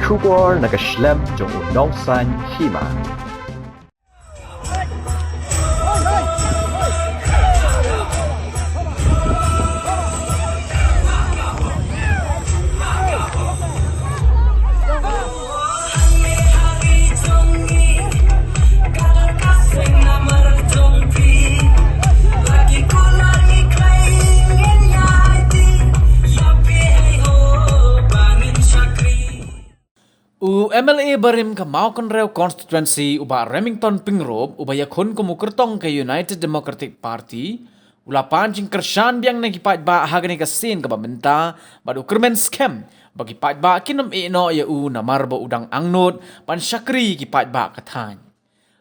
Shubor nakaslem jong unongsan hima. MLA Barim ka Maukan Rew constituency uba Remington Pingrop uba yakun kumukertong ke United Democratic Party ula pancing kershan biang nagipat ba hagani kasin ka bamenta badu kermen scam bagi pat ba kinom ino ya na marbo udang angnot pan syakri kipat ba kathan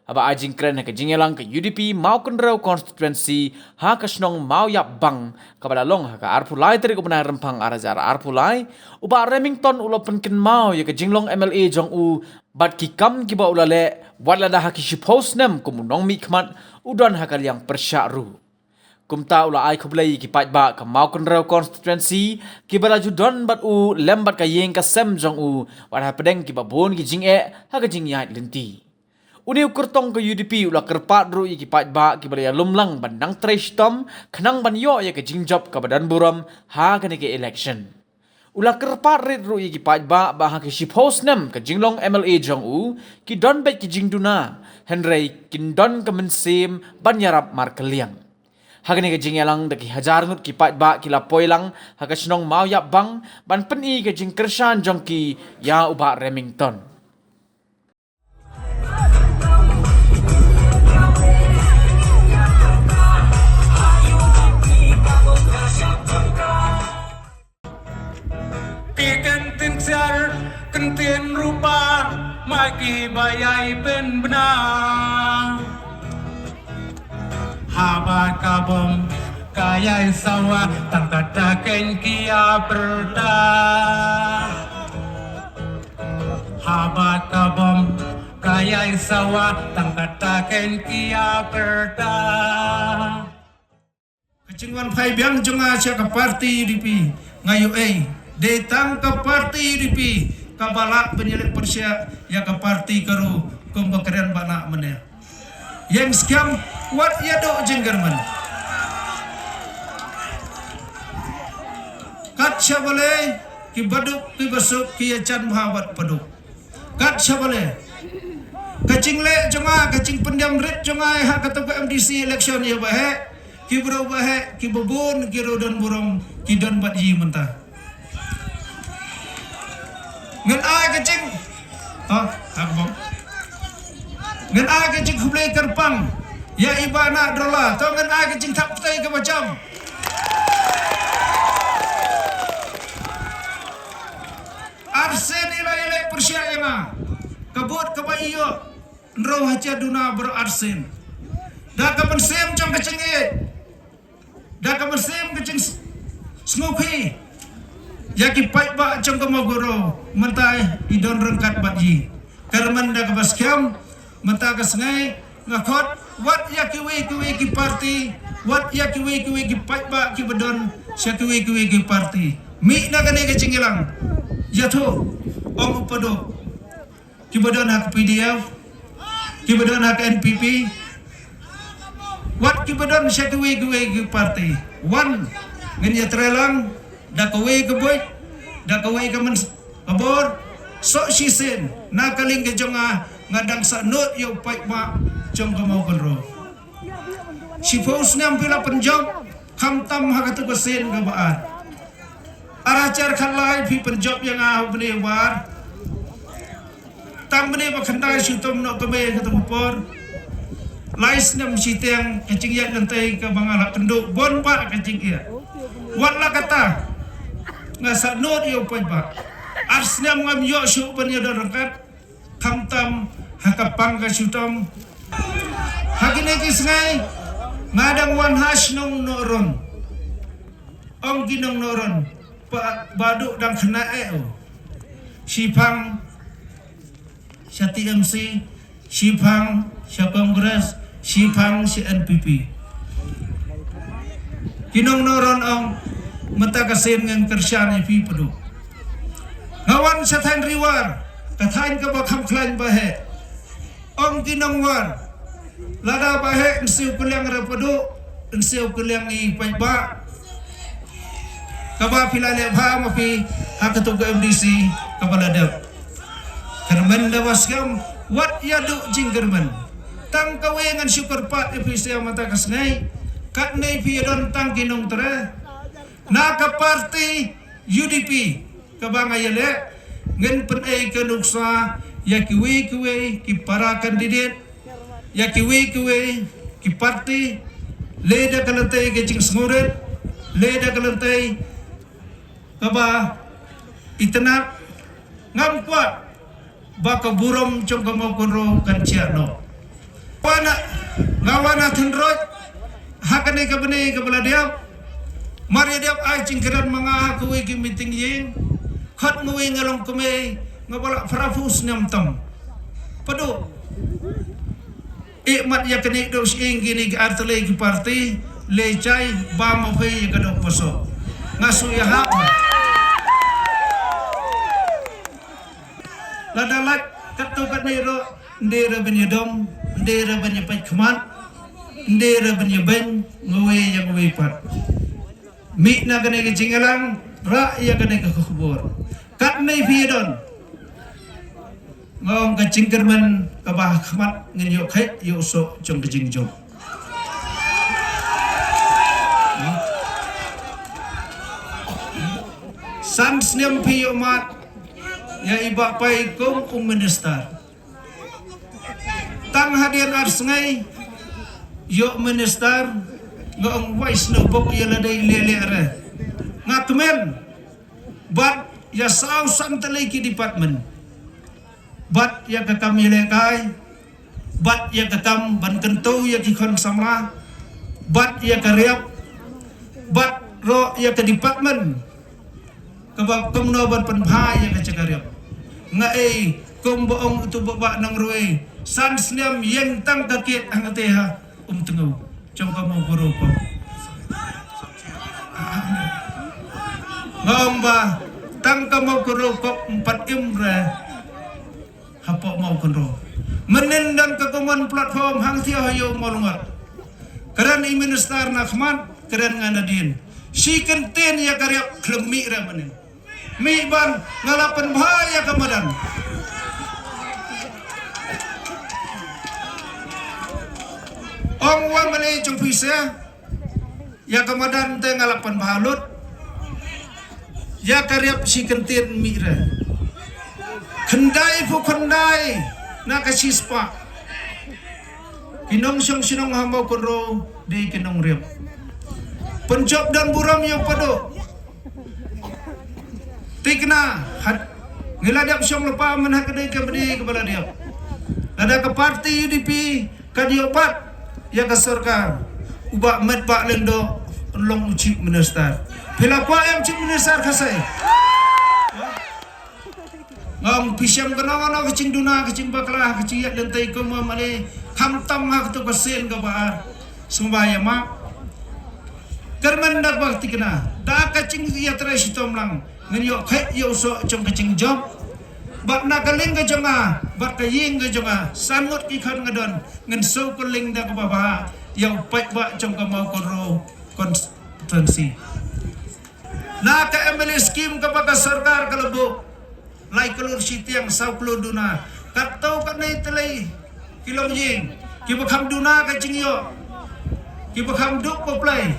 aba ajing kren ka jingelang ke UDP Maukan Rew constituency ha kasnong mau yap bang kabalalong ha ka arpulai teri ko rempang arazara arpulai uba Remington ulo penken mau ya ke jinglong MLA jong u bat ki kam ki ba ulale wala da ha ki shipos nem kumunong mikmat udon ha yang persyaru kumta ula ai kublai ki pat ba ka Maukan Rew constituency ki balaju don bat u lembat ka yeng ka sem jong u wat ha pedeng ki ba bon ki jing ha ka jing yat lenti Uni ukurtong ke UDP ula kerpat ru iki pat ba ki balaya lumlang bandang trash tom kenang ban yo ya ke jingjop ke badan buram ha ke ke election. Ula kerpat rit ru iki pat ba ha ke shipos nem ke jinglong MLA jong u ki don bet ki jingduna Henry kin don ke mensim ban yarap markeliang. Ha ke ke jingelang de ki hajar ngut ki pat ba ki la poilang ha ke snong mau yap bang ban peni ke jing kersan jong ki ya uba Remington. Kentien rupa maki bayai ben benar habat kabom kayai sawah tangkat taken kia perda habat kabom kayai sawah tangkat taken kia perda kecingwan phai biang jonga sia ka parti UDP ngayu datang ke parti UDP kabalak penyelik Persia ya ke parti keru kumbakarian bana meneh yang scam what ya do jenggerman kat syabale ki baduk ki besuk ki chan mahabat paduk kat syabale kacing le jonga kacing pendiam rit jonga ha ketua MDC election ya bahe ki bro bahe ki bobon ki rodon burung ki don batji mentah ngan ai kecing abang ngan ai kecing kublai kerpang ya ibana dola to ngan ai kecing tak petai ke macam arsen ila Persia yang kabut ke bayo nro haja duna berarsen dah ka pensem jam kecing dah ka pensem kecing smoky Yaki pai ba jong kamagoro mentai idon rengkat batji karman da kabaskyam menta kasngai ngakot wat yaki we ki party wat yaki we ki pai ba ki bedon syaki we ki party mi na kane ke cingilang yato om upado ki bedon hak PDF ki bedon hak NPP wat ki bedon syaki we ki party one ngenya trelang da kowe ke boy da kowe ke men abor so sisen na kaling ke jonga ngadang sa not yo pai ma jong ka mau konro si fos nam pila penjob kham tam ha ka tu sen ka baat aracar khalai phi penjob yang a bne war tam bne ba khandai su tom no ka me ka tu por lais nam si teng kecing ya nantai ka bangala kenduk bon pa kecing ya wala kata ngasa not yo pai ba arsnya ngam yo su ban yo rangkat kham tam hakapang ka sutom hagine kisngai ngadang wan hash nong noron ong ginong noron baduk dang kena sipang sa TMC sipang sa Kongres sipang si NPP ginong noron ong mata kasin ng kersyan ipi pedu ngawan sa tan riwar Katain ka ba kamklan bahe. Ong kinangwan. Lada bahe ensiu kuliang rapadu. Ensiu kuliang ipaiba. Kaba pilale ba mapi hakatuga MDC kabaladap. Kerman dawas kam wat yadu jingkerman. Tang kawengan syukur pat episia mata kasngai. Kat nei piadon tang kinong tere. Naka parti UDP kabanga yale. Ngen penai kenuksa ya kiwe ki para kandidat ya kiwe ki parti leda kalantai ke cing senguret leda kalantai kaba itenat ngam kuat baka burom cong kamau konro kan ciano wana ngawana tenrot hakane kabene kabala diap mari diap ai cingkeran mga kuwe ki meeting yeng khat ngui ngalong kume ngabala farafus nyam tam padu ikmat ya kene dos ing gini artele ki parti le chai ba mo phei ka dok poso ngasu ya ha ladalak katu kat ni ro ndera ben yedom ndera ben pai khmat ndera ben yeben ngui ya ngui pat mi na kene ki jingalang ra ya kene ka khubur kat nei piadon ngong ka cingkerman ka bah khmat ngin yo khet yo so jong ka jing jong san snem pi yo mat ya iba pai kum minister tang hadian arsengai yo minister ngong wais no bok ya ladai lele are ngakmen bat ya sau sang teleki department bat ya kakam yelekai bat ya kakam ban kentu ya kikon samla bat ya karyap bat ro ya ke department kabab kumno ban penbha ya ke cakaryap ngai kum boong tu baba nang ruwe san snem yang tang kakit ang ateha tengu jong kamu guru ko ngomba tang kamu guru kok 4 imre hapok mau kenro menendang kekoman platform hang tia hayo molungat keran i minister nakman keran nganadin si kenten ya karya klemi ramane mi ban ngalapan bahaya kamadan ong wa male jong pisa ya kamadan te ngalapan bahalut ya karyap si kenten mira kendai pu kendai na kasispa kinong siyong sinong hambau konro di kinong riap penjob dan buram yo pado tikna hat ngiladiap siyong lupa manhak kadai kabadi kepala diap ada ke parti UDP kadiopat ya ke sarkar ubak med pak lendo long chief minister pila kwa yang chief minister kasai ngam pisam kenangan kecing duna kecing baklah kecing yak dan tai koma male hamtam hak tu pasen ka baar sumbaya ma kerman dak bakti kena da kecing ya tres tomlang ngen yo khet yo so jong kecing job bak na kaling ka jonga bak ka ying ka jonga sanut ki khan ngadon ngen so kuling dak baba yo pai ba jong ka mau konro konstituensi na ka MLA scheme ka baka sarkar kalabo lai kelur sitiang sau kelur duna katau kat nai telai kilom jing kibakam duna ka jingyo kibakam duk poplai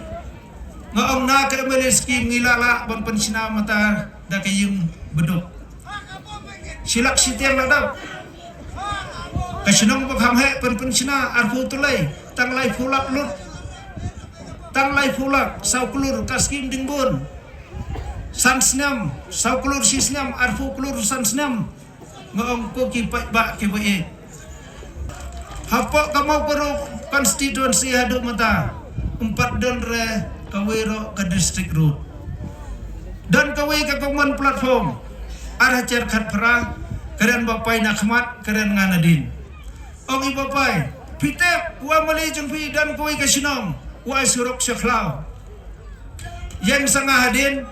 ngaong na ka MLA scheme ngilala ban pensina mata da kayum beduk silak sitiang ladap kasinong bakam he ban pensina arfu tulai tang lai fulak lut tang lai fulak sau kelur kaskim dingbun sansnam sau kelur sisnam arfu kelur sansnam ngong ko ki ba ki bae hapok kamau karo konstituensi hadu mata 4 don re kawero ke district road dan kawe ke koman platform arah cer khat pra keren bapai nakmat keren nganadin ong i bapai pitep wa mali jung pi dan kowe ke sinong wa surok syaklau yang sangah hadin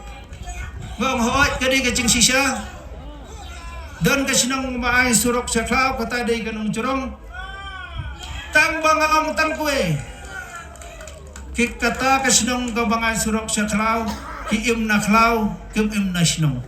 ngong hoit kadi kecing sisa Dan kasinang maay surok sa klaw kata day kanong churong. Tang bangang tan kue. Kik kata kasinang kabangay surok sa klaw, ki im na klaw, kim im na sinong.